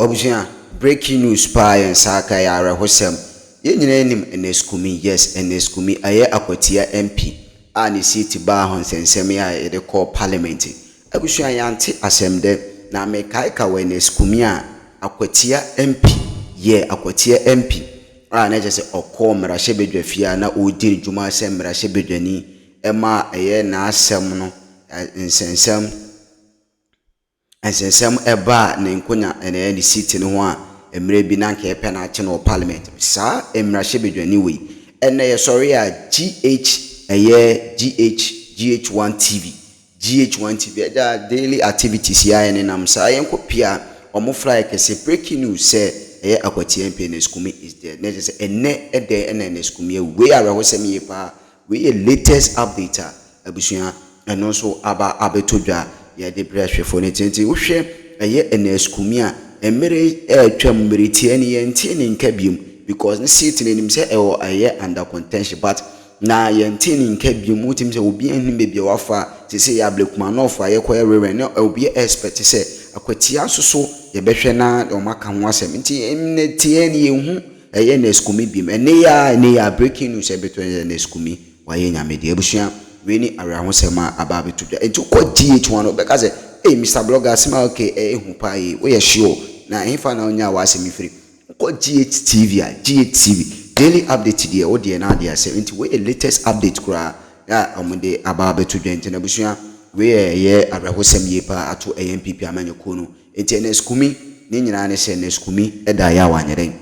abusia breaking news pa yen saka ya rehosem ye nyina enim Ernest Kumi. Yes, Ernest Kumi aye Akwatia MP a ne seat ba ho nsensem ya ye de call Parliamentary. Abusia yante asem de na me kaika we Ernest Kumi a Akwatia MP ye Akwatia MP a na je se okọ mrahye bedwafia na odi dwuma asem mrahye bedwani ema aye na asem no nsensem eba ne nkonya ene ne seat ne ho a emre bi na nka epe na ache no parliament sa emrahye bedwani we ene ye sorry a GH1 TV da daily activities ya ene nam sa yen kopia omofra Kesi breaking news say eye Akwatia MP Ernest Kumi is there na say ene Ernest Kumi we are hosem ye pa we latest update abusuan eno so aba abetodwa ya de brashwe for ntinti wo hwe eye Ernest Kumi a emere atwam meritie ne yenti ne nka biom because ne seat ne nim se ewo aye under contention but na yenti ne nka biom utim se obi anim be bia wafa se ya blekuma no fa ye koye reverend no obi expect se Akwatia soso ye behwe na o maka ho asem nti emne tie ne yehu eye Ernest Kumi biom ene ya breaking news e beto Ernest Kumi wa ye nyame de abusua we ni ara ho sema aba betudwa enti ko GH1 obeka se Mr. Blogger sema okay hu pa yi we sure na infa na onya wa asemi free ko GH TV daily update there o de na there say enti we latest update kura ya omunde aba betudwa enti na busua we ye ara ho sem ye pa ato MPP amanyoko no enti Ernest Kumi ni nyina ne se Ernest Kumi eda ya wanyeren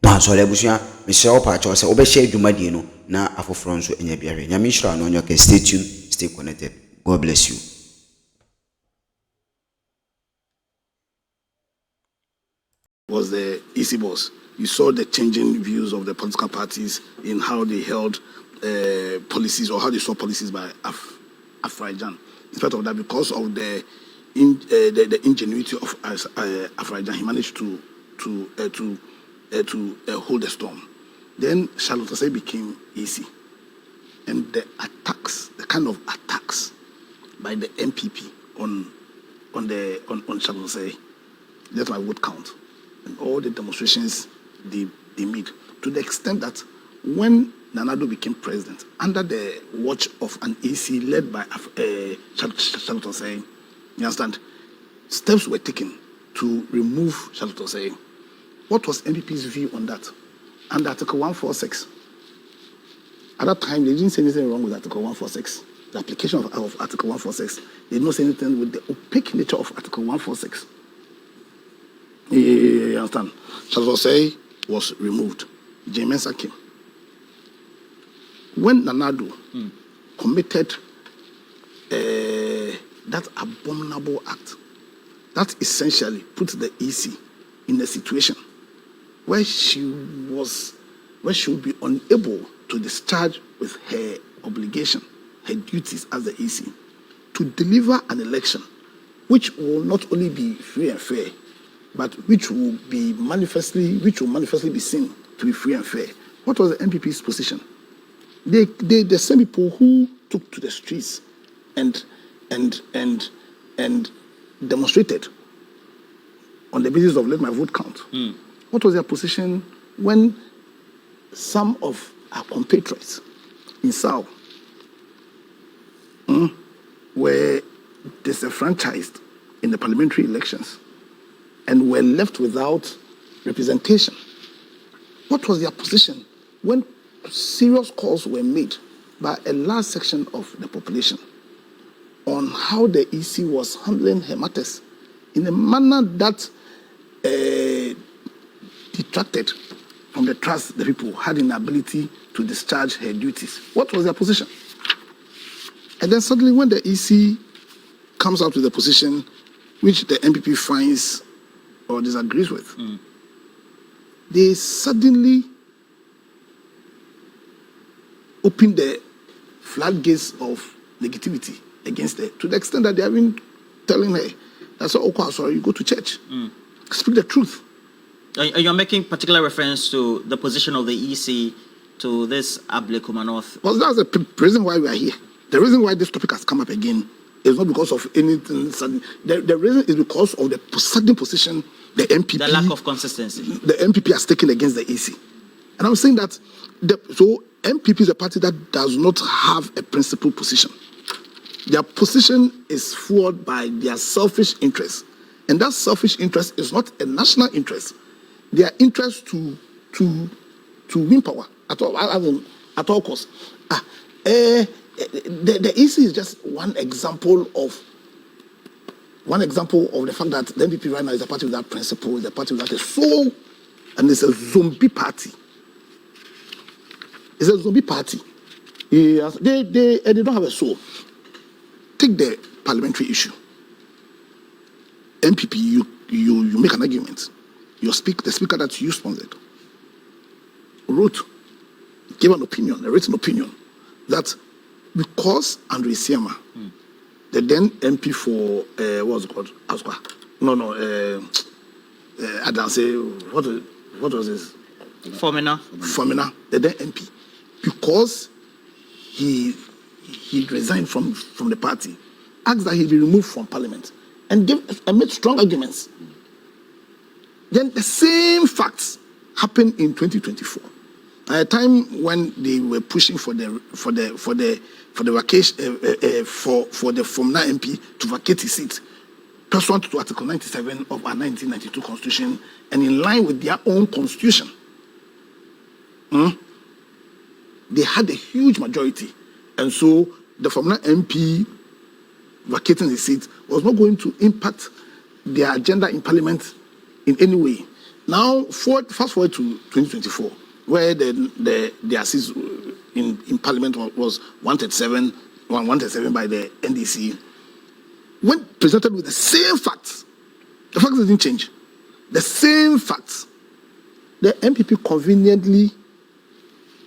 na so le busua me se o pa cho se obehye adwumadie no na afoforo nso enya biare nyame hira no onyo ke stay tuned, stay connected. God bless you. Was the EC boss. You saw the changing views of the political parties in how they held policies or how they saw policies by Afrajan. In spite of that, because of the ingenuity of Afrajan, he managed to hold the storm. Then Charlotte became EC, and the kind of attacks by the MPP on Charlotte, that's my vote count. And all the demonstrations they made, to the extent that when Nanado became president, under the watch of an EC led by Charlotte Osei, you understand, steps were taken to remove Charlotte Osei. What was MPP's view on that? Under Article 146. At that time, they didn't say anything wrong with Article 146. The application of Article 146. They didn't say anything with the opaque nature of Article 146. You understand? Charlotte Osei was removed. James came. When Nanado committed that abominable act, that essentially put the EC in a situation where she would be unable to discharge with her obligation, her duties as the EC, to deliver an election which will not only be free and fair, but which will manifestly be seen to be free and fair. What was the MPP's position? The same people who took to the streets and demonstrated on the basis of let my vote count. What was their position when some of our compatriots in South were disenfranchised in the parliamentary elections and were left without representation? What was their position when serious calls were made by a large section of the population on how the EC was handling her matters in a manner that detracted from the trust the people had in the ability to discharge her duties? What was their position? And then suddenly when the EC comes out with a position which the MPP finds or disagrees with, they suddenly open the floodgates of negativity against her, to the extent that they have been telling her, that's all, okay, sorry, you go to church. Speak the truth. You're making particular reference to the position of the EC to this Ablekuma North. Well, that's the reason why we are here. The reason why this topic has come up again is not because of anything sudden. The reason is because of the sudden position the MPP... The lack of consistency. The MPP has taken against the EC. And I'm saying that, so MPP is a party that does not have a principled position. Their position is fueled by their selfish interests. And that selfish interest is not a national interest. Their interest to win power at all costs. The EC is just one example of the fact that the MPP right now is a party without principle, is a party without a soul, and it's a zombie party. It's a zombie party. They don't have a soul. Take the parliamentary issue. MPP, you make an argument. The speaker that you sponsored gave an opinion, a written opinion, that because Andre Siema, the then MP for what's it called? Aswa. Adanse, what was this? Formina, the then MP, because he resigned from the party, asked that he be removed from parliament, and made strong arguments. Then the same facts happened in 2024. At a time when they were pushing for the vacation for the Formina MP to vacate his seat, pursuant to Article 97 of our 1992 Constitution, and in line with their own Constitution. They had a huge majority, and so the Formina MP vacating his seat was not going to impact their agenda in Parliament in any way. Now, fast forward to 2024, where their seats in Parliament was 137 by the NDC. When presented with the same facts, the facts didn't change. The same facts, the MPP conveniently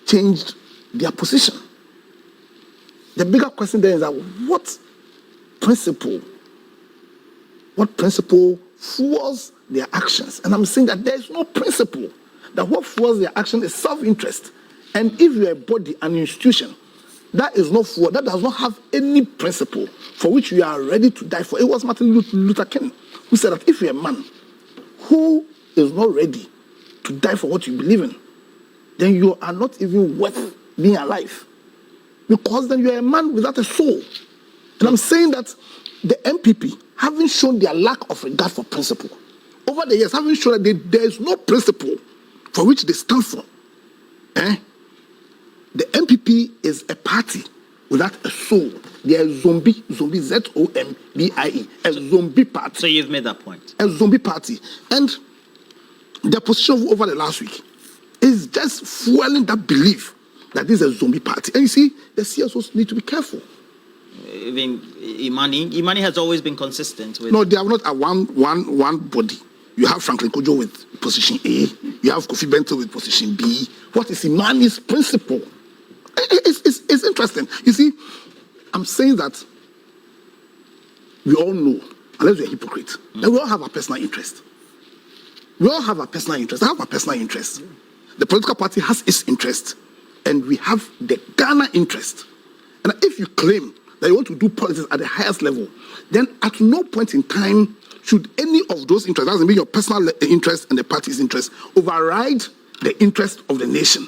changed their position. The bigger question there is that what principle fuels their actions? And I'm saying that there is no principle. That what fuels their action is self-interest. And if you're a body, an institution, that does not have any principle for which you are ready to die for. It was Martin Luther King who said that if you're a man who is not ready to die for what you believe in, then you are not even worth being alive. Because then you are a man without a soul. And I'm saying that the MPP, having shown their lack of regard for principle, over the years, having shown that there is no principle for which they stand for, the MPP is a party without a soul. They are zombie, Z-O-M-B-I-E, a zombie party. So you've made that point. A zombie party. And their position over the last week is just fueling that belief that this is a zombie party. And you see, the CSOs need to be careful. Even Imani has always been consistent with... No, they are not a one body. You have Franklin Kojo with position A. You have Kofi Bento with position B. What is Imani's principle? It's interesting. You see, I'm saying that we all know, unless we're a hypocrite, that we all have a personal interest. We all have a personal interest. I have a personal interest. The political party has its interest. And we have the Ghana interest. And if you claim that you want to do politics at the highest level, then at no point in time should any of those interests, that doesn't mean your personal interest and the party's interest, override the interest of the nation.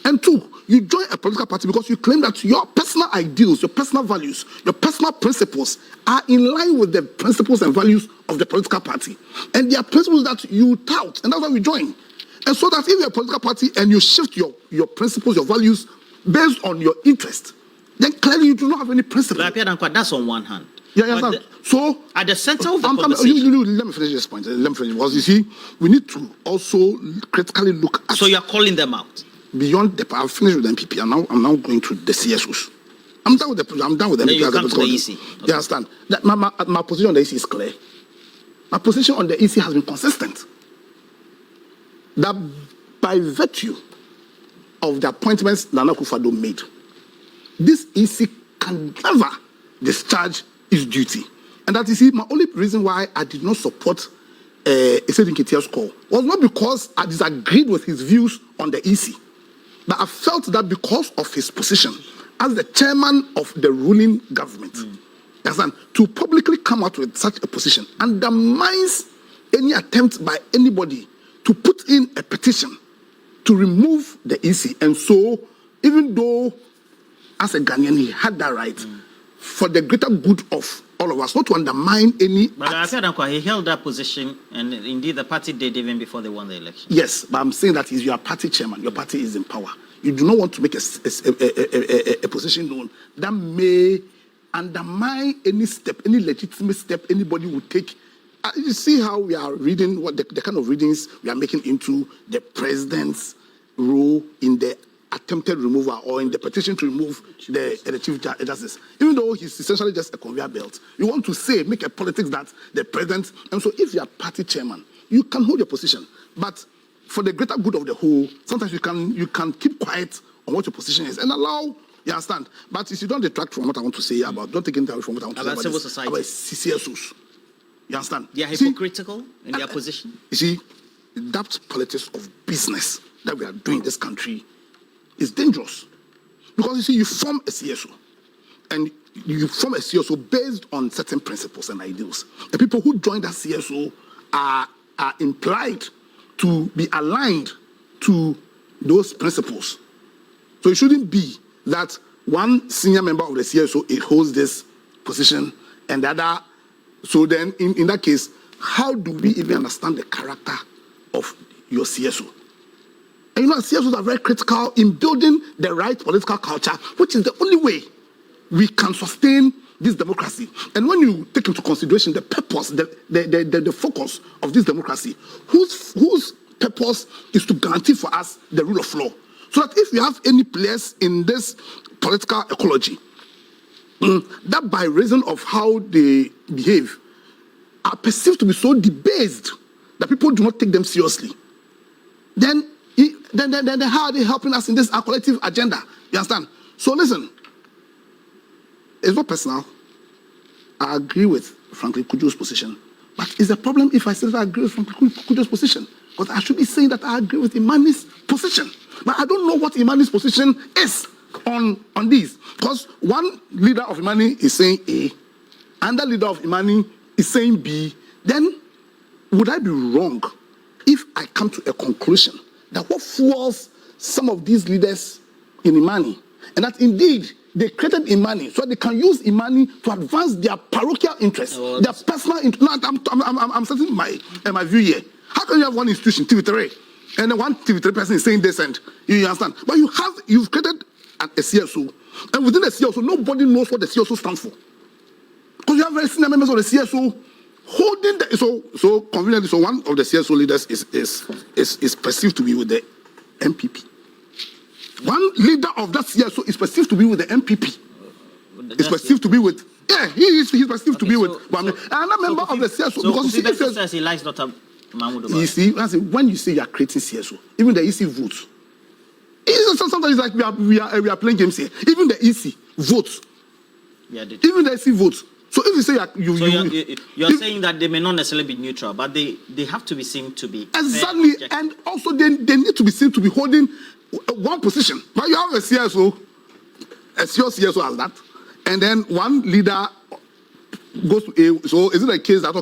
And two, you join a political party because you claim that your personal ideals, your personal values, your personal principles are in line with the principles and values of the political party. And they are principles that you tout, and that's why we join. And so that if you're a political party and you shift your principles, your values, based on your interest, then clearly you do not have any principle. That's on one hand. Yeah. So at the center of the conversation... Let me finish this point. Because you see, we need to also critically look at... So you're calling them out? Beyond the... I've finished with the MPP. I'm now going to the CSOs. I'm done with the MPP. Then you come to the EC. Okay. You understand? That my position on the EC is clear. My position on the EC has been consistent. That by virtue of the appointments Nana Akufo-Addo made, this EC can never discharge its duty. And that is my only reason why I did not support Esedin Ketia's call was not because I disagreed with his views on the EC, but I felt that because of his position as the chairman of the ruling government, to publicly come out with such a position undermines any attempt by anybody to put in a petition to remove the EC. And so, even though as a Ghanaian he had that right, for the greater good of all of us, not to undermine any. But I said he held that position, and indeed the party did even before they won the election. Yes, but I'm saying that you are party chairman. Your party is in power. You do not want to make a position known that may undermine any step, any legitimate step anybody would take. You see how we are reading, what the kind of readings we are making into the president's role in the attempted removal or in the petition to remove the Chief Justice. Even though he's essentially just a conveyor belt, you want to make a politics that the president, and so if you are party chairman, you can hold your position. But for the greater good of the whole, sometimes you can keep quiet on what your position is and allow, you understand? But if you don't detract from what I want to say don't take anything from what I want to say about civil society. About CCSOs. You understand? They are hypocritical in their position. You see, that politics of business that we are doing in this country is dangerous. Because you see, you form a CSO, and you form a CSO based on certain principles and ideals. The people who join that CSO are implied to be aligned to those principles. So it shouldn't be that one senior member of the CSO holds this position and the other. So then, in that case, how do we even understand the character of your CSO? And you know, CSOs are very critical in building the right political culture, which is the only way we can sustain this democracy. And when you take into consideration the purpose, the focus of this democracy, whose purpose is to guarantee for us the rule of law, so that if we have any players in this political ecology, that by reason of how they behave are perceived to be so debased that people do not take them seriously, then how are they helping us in this our collective agenda? You understand? So listen, it's not personal. I agree with Franklin Kujo's position, but it's a problem if I say that I agree with Franklin Kujo's position, because I should be saying that I agree with Imani's position. But I don't know what Imani's position is on these, because one leader of Imani is saying A, another leader of Imani is saying B. Then would I be wrong if I come to a conclusion that what fuels some of these leaders in Imani, and that indeed they created Imani so they can use Imani to advance their parochial interests, their personal interests? No, I'm setting my view here. How can you have one institution, TV3, and then one TV3 person is saying this, and you understand? But you've created a CSO, and within the CSO, nobody knows what the CSO stands for, because you have very senior members of the CSO holding the so conveniently. So one of the CSO leaders is perceived to be with the MPP. One leader of that CSO is perceived to be with the MPP. Is perceived to be with he's perceived to be with another member of the CSO. So because he says he likes Dr. Mahmoud. You see, when you say you are creating CSO, even the EC votes. Sometimes it's like we are playing games here. Even the EC votes. Yeah, even the EC votes. So if you say you're saying that they may not necessarily be neutral, but they have to be seen to be exactly, and also they need to be seen to be holding one position. But you have a CSO, CSO as that, and then one leader goes to A. So is it a case that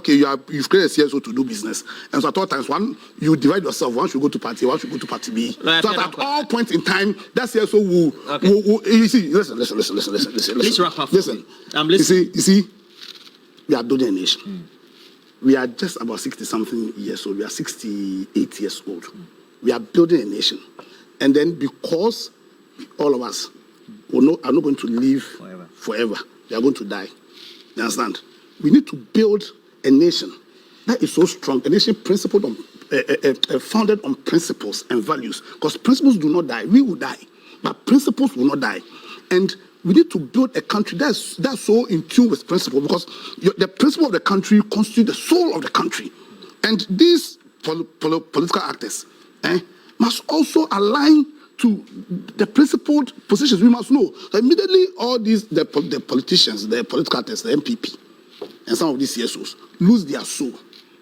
you've created a CSO to do business, and so at all times one you divide yourself, one should go to party A, one should go to party B. So at all points in time, that CSO will you see, listen. Please wrap up. Listen, I'm listening. You see, we are building a nation. We are just about 60-something years old. We are 68 years old. We are building a nation. And then because all of us are not going to live forever, we are going to die. You understand? We need to build a nation that is so strong, a nation principled on, founded on principles and values. Because principles do not die. We will die, but principles will not die. And we need to build a country that's so in tune with principle, because the principle of the country constitutes the soul of the country. And these political actors must also align to the principled positions. We must know that immediately all these the politicians, the political actors, the MPP, and some of these CSOs lose their soul.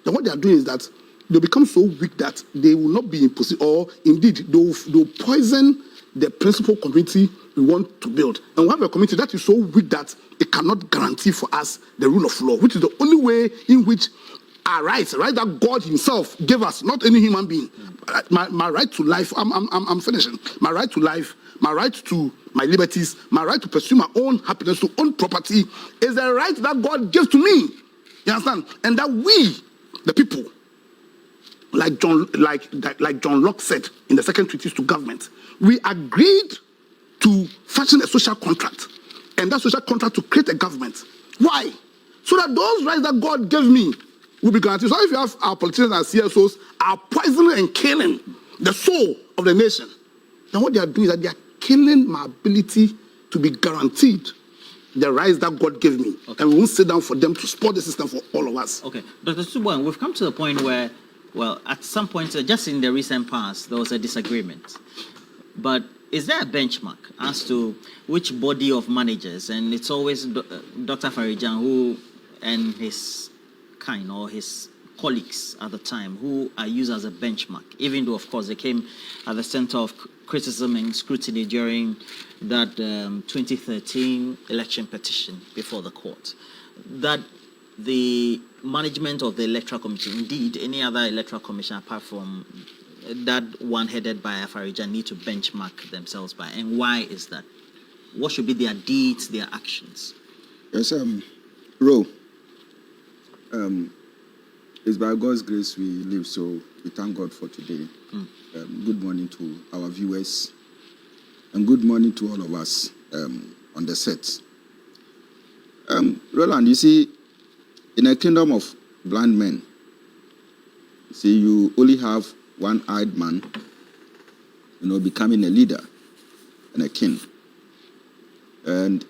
Then what they are doing is that they become so weak that they will not be in position, or indeed they'll poison the principal community we want to build. And we have a community that is so weak that it cannot guarantee for us the rule of law, which is the only way in which are rights that God Himself gave us, not any human being. My right to life, I'm finishing. My right to life, my right to my liberties, my right to pursue my own happiness, to own property, is a right that God gave to me. You understand? And that we, the people, like John Locke said in the second treatise to government, we agreed to fashion a social contract, and that social contract to create a government. Why? So that those rights that God gave me will be guaranteed. So if you have our politicians and CSOs are poisoning and killing the soul of the nation, then what they are doing is that they are killing my ability to be guaranteed the rights that God gave me. Okay. And we won't sit down for them to spoil the system for all of us. Okay. Dr. Subwan, we've come to the point where, well, at some point, just in the recent past, there was a disagreement. But is there a benchmark as to which body of managers, and it's always Dr. Afari-Gyan who and his kind or his colleagues at the time who are used as a benchmark, even though, of course, they came at the center of criticism and scrutiny during that 2013 election petition before the court, that the management of the Electoral Commission, indeed any other Electoral Commission apart from that one headed by Afari-Gyan, need to benchmark themselves by? And why is that? What should be their deeds, their actions? Yes, Ro, it's by God's grace we live, so we thank God for today. Good morning to our viewers, and good morning to all of us on the set. Roland, you see, in a kingdom of blind men, see, you only have one-eyed man, becoming a leader and a king. And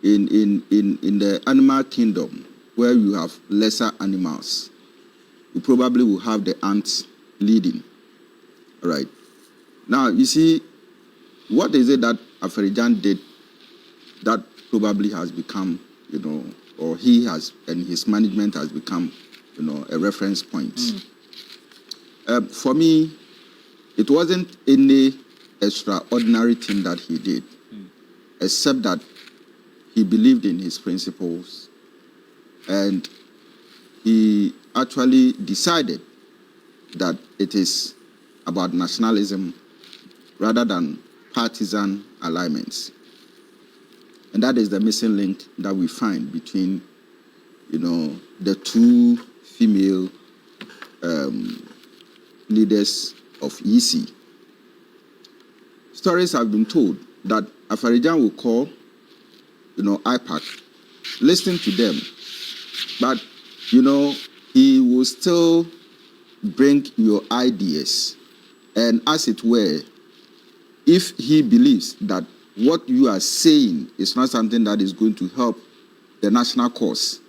in the animal kingdom, where you have lesser animals, you probably will have the ants leading. All right. Now, you see, what is it that Afari-Gyan did that probably has become, or he has, and his management has become, a reference point? For me, it wasn't any extraordinary thing that he did, except that he believed in his principles, and he actually decided that it is about nationalism rather than partisan alignments. And that is the missing link that we find between, the two female leaders of EC. Stories have been told that Afari-Gyan will call, IPAC, listen to them, but, he will still bring your ideas. And as it were, if he believes that what you are saying is not something that is going to help the national cause,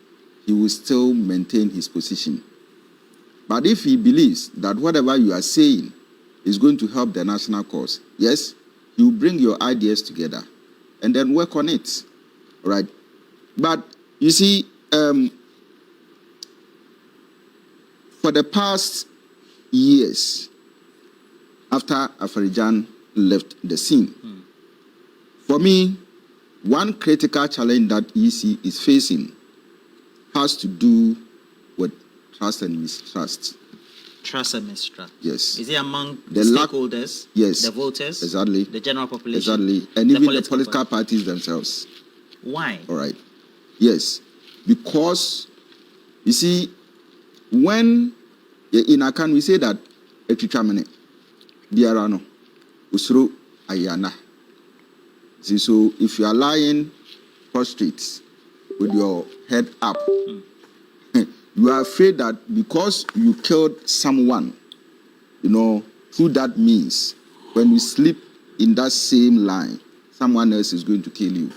he will still maintain his position. But if he believes that whatever you are saying is going to help the national cause, yes, he will bring your ideas together and then work on it. All right? But you see, for the past years, after Afari-Gyan left the scene, for me, one critical challenge that EC is facing has to do with trust and mistrust. Trust and mistrust. Yes. Is it among the stakeholders? Yes. The voters? Exactly. The general population? Exactly. And even the political parties themselves. Why? All right. Yes. Because, you see, when in Akan we say that etitramene biarano usro ayana. See, so if you are lying prostrate with your head up, you are afraid that because you killed someone, through that means, when you sleep in that same line, someone else is going to kill you.